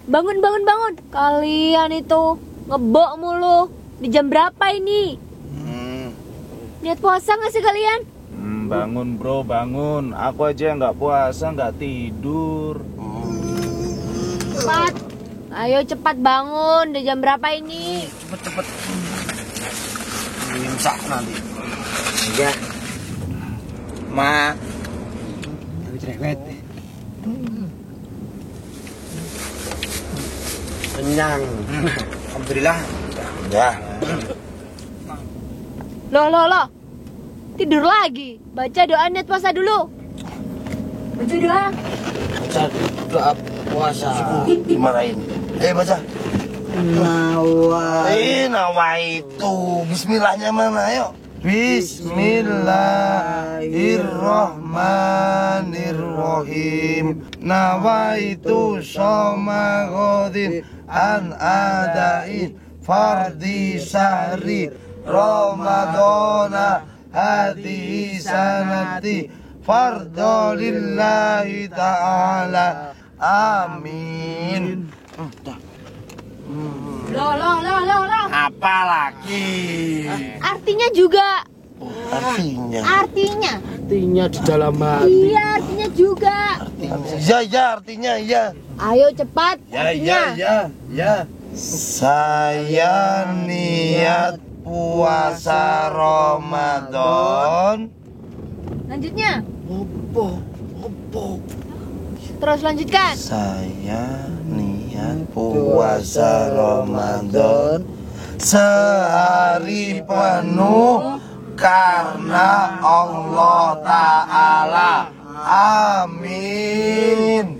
Bangun, bangun, bangun. Kalian itu ngebok mulu. Di jam berapa ini? Niat puasa nggak sih kalian? Bangun bro, bangun. Aku aja nggak puasa, nggak tidur. Cepat. Ayo cepat bangun. Di jam berapa ini? Cepet. Imsak nanti. Iya. Ma. Tapi cerewet. Kenyang. Alhamdulillah. Ya. Loh. Tidur lagi. Baca doa niat puasa dulu. Baca doa. Baca doa puasa. Dimarahin. Baca. Nawaitu. Bismillahnya mana, ayo. Bismillahirrahmanirrahim. Nawaitu shoma godin an adain fardi syahri Ramadana hadi sanati fardolillahi ta'ala. Amin. Loh. Apa lagi? Artinya juga. Artinya Artinya di dalam hati. Iya, artinya juga. artinya ya. Ayo cepat. Artinya. Ya. Saya niat puasa Ramadan. Lanjutnya. Opo. Terus lanjutkan. Saya niat puasa Ramadan sehari penuh karena Allah Ta'ala. Amin.